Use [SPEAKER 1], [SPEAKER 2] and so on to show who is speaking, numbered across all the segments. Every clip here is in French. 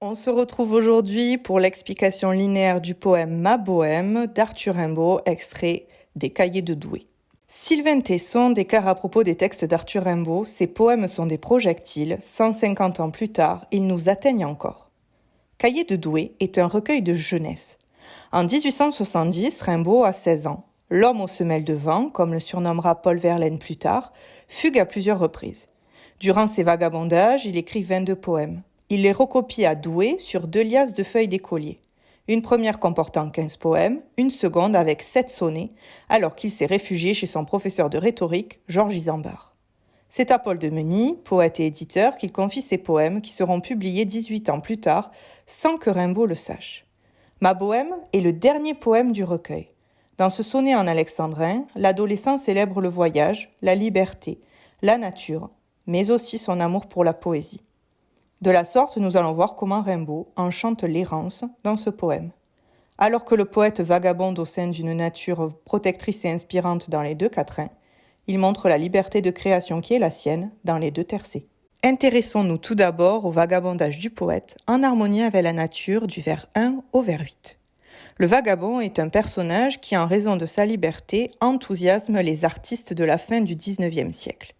[SPEAKER 1] On se retrouve aujourd'hui pour l'explication linéaire du poème Ma Bohème d'Arthur Rimbaud, extrait des Cahiers de Douai. Sylvain Tesson déclare à propos des textes d'Arthur Rimbaud: ces poèmes sont des projectiles, 150 ans plus tard, ils nous atteignent encore. Cahiers de Douai est un recueil de jeunesse. En 1870, Rimbaud a 16 ans. L'homme aux semelles de vent, comme le surnommera Paul Verlaine plus tard, fugue à plusieurs reprises. Durant ses vagabondages, il écrit 22 poèmes. Il les recopie à Douai sur 2 liasses de feuilles d'écolier. Une première comportant 15 poèmes, une seconde avec 7 sonnets, alors qu'il s'est réfugié chez son professeur de rhétorique, Georges Isambard. C'est à Paul de Meny, poète et éditeur, qu'il confie ses poèmes qui seront publiés 18 ans plus tard, sans que Rimbaud le sache. Ma Bohème est le dernier poème du recueil. Dans ce sonnet en alexandrin, l'adolescent célèbre le voyage, la liberté, la nature, mais aussi son amour pour la poésie. De la sorte, nous allons voir comment Rimbaud enchante l'errance dans ce poème. Alors que le poète vagabonde au sein d'une nature protectrice et inspirante dans les 2 quatrains, il montre la liberté de création qui est la sienne dans les 2 tercets. Intéressons-nous tout d'abord au vagabondage du poète en harmonie avec la nature du vers 1 au vers 8. Le vagabond est un personnage qui, en raison de sa liberté, enthousiasme les artistes de la fin du XIXe siècle.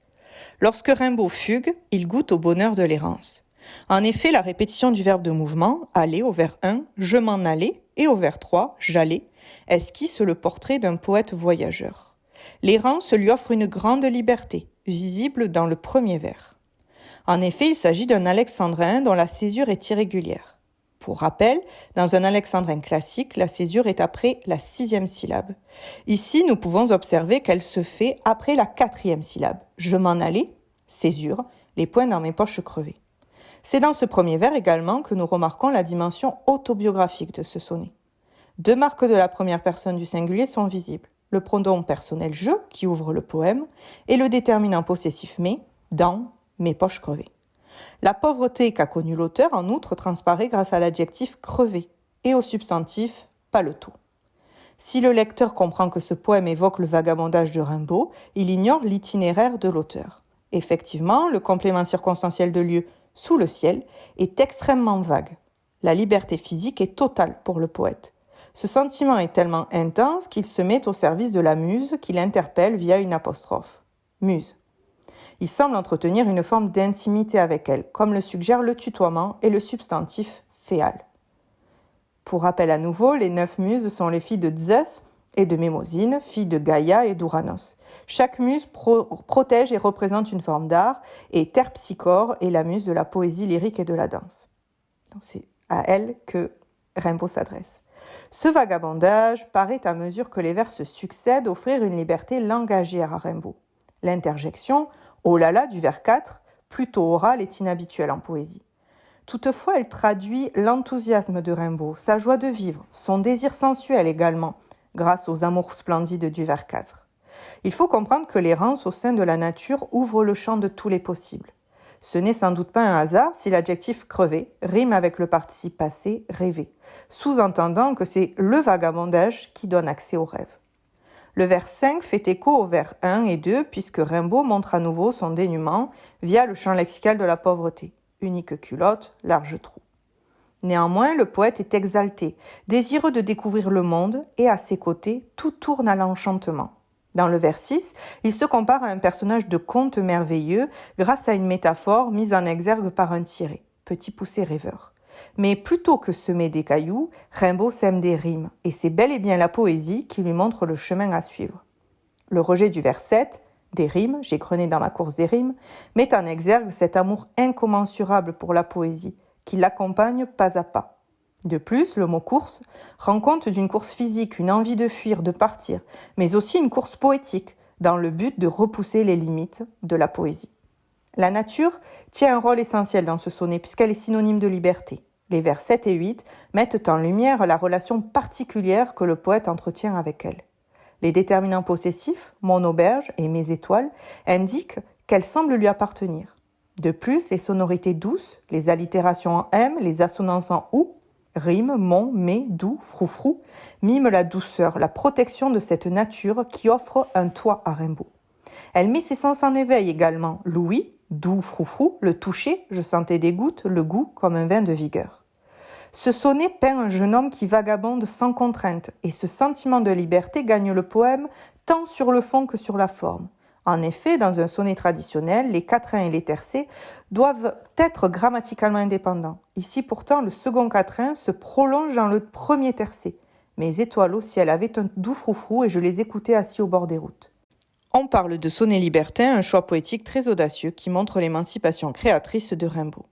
[SPEAKER 1] Lorsque Rimbaud fugue, il goûte au bonheur de l'errance. En effet, la répétition du verbe de mouvement, aller au vers 1, je m'en allais, et au vers 3, j'allais, esquisse le portrait d'un poète voyageur. L'errance lui offre une grande liberté, visible dans le premier vers. En effet, il s'agit d'un alexandrin dont la césure est irrégulière. Pour rappel, dans un alexandrin classique, la césure est après la 6e syllabe. Ici, nous pouvons observer qu'elle se fait après la 4e syllabe. Je m'en allais, césure, les poings dans mes poches crevées. C'est dans ce premier vers également que nous remarquons la dimension autobiographique de ce sonnet. 2 marques de la première personne du singulier sont visibles. Le pronom personnel « je » qui ouvre le poème et le déterminant possessif « mes » dans « mes poches crevées ». La pauvreté qu'a connue l'auteur, en outre, transparaît grâce à l'adjectif « crevé » et au substantif « paletot ». Si le lecteur comprend que ce poème évoque le vagabondage de Rimbaud, il ignore l'itinéraire de l'auteur. Effectivement, le complément circonstanciel de lieu « sous le ciel » est extrêmement vague. La liberté physique est totale pour le poète. Ce sentiment est tellement intense qu'il se met au service de la muse qui l'interpelle via une apostrophe. Muse. Il semble entretenir une forme d'intimité avec elle, comme le suggèrent le tutoiement et le substantif féal. Pour rappel à nouveau, les 9 muses sont les filles de Zeus et de Mémosine, filles de Gaïa et d'Ouranos. Chaque muse protège et représente une forme d'art, et Terpsichore est la muse de la poésie lyrique et de la danse. Donc c'est à elle que Rimbaud s'adresse. Ce vagabondage paraît, à mesure que les vers se succèdent, offrir une liberté langagière à Rimbaud. L'interjection « oh là là » du vers 4, plutôt orale, est inhabituelle en poésie. Toutefois, elle traduit l'enthousiasme de Rimbaud, sa joie de vivre, son désir sensuel également, grâce aux amours splendides du vers 4. Il faut comprendre que l'errance au sein de la nature ouvre le champ de tous les possibles. Ce n'est sans doute pas un hasard si l'adjectif « crevé » rime avec le participe passé « rêver », sous-entendant que c'est le vagabondage qui donne accès au rêve. Le vers 5 fait écho au vers 1 et 2 puisque Rimbaud montre à nouveau son dénuement via le champ lexical de la pauvreté. Unique culotte, large trou. Néanmoins, le poète est exalté, désireux de découvrir le monde, et à ses côtés, tout tourne à l'enchantement. Dans le vers 6, il se compare à un personnage de conte merveilleux grâce à une métaphore mise en exergue par un tiret, petit poussé rêveur. Mais plutôt que semer des cailloux, Rimbaud sème des rimes, et c'est bel et bien la poésie qui lui montre le chemin à suivre. Le rejet du vers 7, des rimes, j'ai crené dans ma course des rimes, met en exergue cet amour incommensurable pour la poésie, qui l'accompagne pas à pas. De plus, le mot course rend compte d'une course physique, une envie de fuir, de partir, mais aussi une course poétique, dans le but de repousser les limites de la poésie. La nature tient un rôle essentiel dans ce sonnet puisqu'elle est synonyme de liberté. Les vers 7 et 8 mettent en lumière la relation particulière que le poète entretient avec elle. Les déterminants possessifs, mon auberge et mes étoiles, indiquent qu'elle semble lui appartenir. De plus, les sonorités douces, les allitérations en M, les assonances en OU, rime, mon, mes, doux, froufrou, miment la douceur, la protection de cette nature qui offre un toit à Rimbaud. Elle met ses sens en éveil également, l'ouïe, doux, froufrou, le toucher, je sentais des gouttes, le goût comme un vin de vigueur. Ce sonnet peint un jeune homme qui vagabonde sans contrainte, et ce sentiment de liberté gagne le poème tant sur le fond que sur la forme. En effet, dans un sonnet traditionnel, les quatrains et les tercets doivent être grammaticalement indépendants. Ici, pourtant, le second quatrain se prolonge dans le premier tercet. Mes étoiles au ciel avaient un doux froufrou et je les écoutais assis au bord des routes. On parle de sonnet libertin, un choix poétique très audacieux qui montre l'émancipation créatrice de Rimbaud.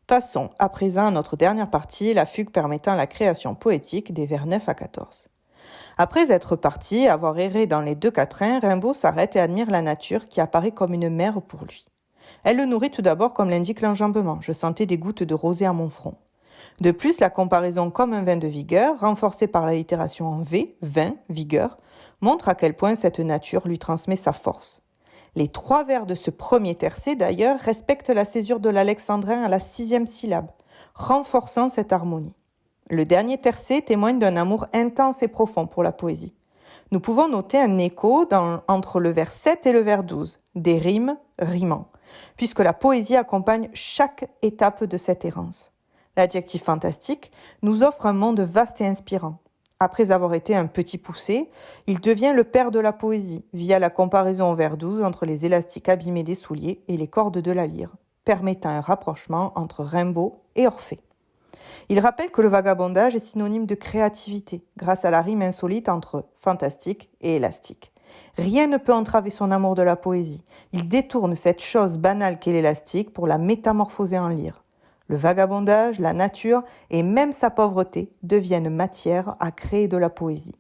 [SPEAKER 1] Passons à présent à notre dernière partie, la fugue permettant la création poétique des vers 9 à 14. Après être parti, avoir erré dans les deux quatrains, Rimbaud s'arrête et admire la nature qui apparaît comme une mère pour lui. Elle le nourrit tout d'abord comme l'indique l'enjambement, je sentais des gouttes de rosée à mon front. De plus, la comparaison comme un vin de vigueur, renforcée par l'allitération en V, vin, vigueur, montre à quel point cette nature lui transmet sa force. Les 3 vers de ce premier tercet, d'ailleurs, respectent la césure de l'alexandrin à la 6e syllabe, renforçant cette harmonie. Le dernier tercet témoigne d'un amour intense et profond pour la poésie. Nous pouvons noter un écho entre le vers 7 et le vers 12, des rimes rimant, puisque la poésie accompagne chaque étape de cette errance. L'adjectif fantastique nous offre un monde vaste et inspirant. Après avoir été un petit poussé, il devient le père de la poésie, via la comparaison au vers 12 entre les élastiques abîmés des souliers et les cordes de la lyre, permettant un rapprochement entre Rimbaud et Orphée. Il rappelle que le vagabondage est synonyme de créativité, grâce à la rime insolite entre fantastique et élastique. Rien ne peut entraver son amour de la poésie. Il détourne cette chose banale qu'est l'élastique pour la métamorphoser en lyre. Le vagabondage, la nature et même sa pauvreté deviennent matière à créer de la poésie.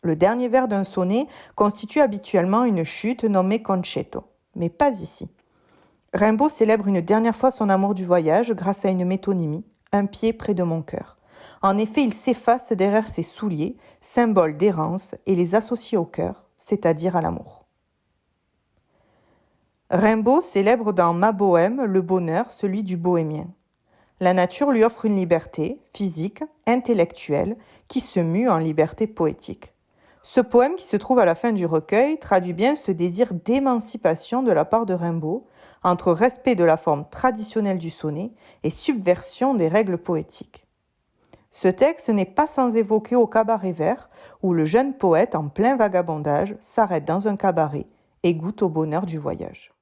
[SPEAKER 1] Le dernier vers d'un sonnet constitue habituellement une chute nommée concetto, mais pas ici. Rimbaud célèbre une dernière fois son amour du voyage grâce à une métonymie, un pied près de mon cœur. En effet, il s'efface derrière ses souliers, symbole d'errance, et les associe au cœur, c'est-à-dire à l'amour. Rimbaud célèbre dans Ma Bohème le bonheur, celui du bohémien. La nature lui offre une liberté physique, intellectuelle, qui se mue en liberté poétique. Ce poème qui se trouve à la fin du recueil traduit bien ce désir d'émancipation de la part de Rimbaud entre respect de la forme traditionnelle du sonnet et subversion des règles poétiques. Ce texte n'est pas sans évoquer au cabaret vert où le jeune poète en plein vagabondage s'arrête dans un cabaret et goûte au bonheur du voyage.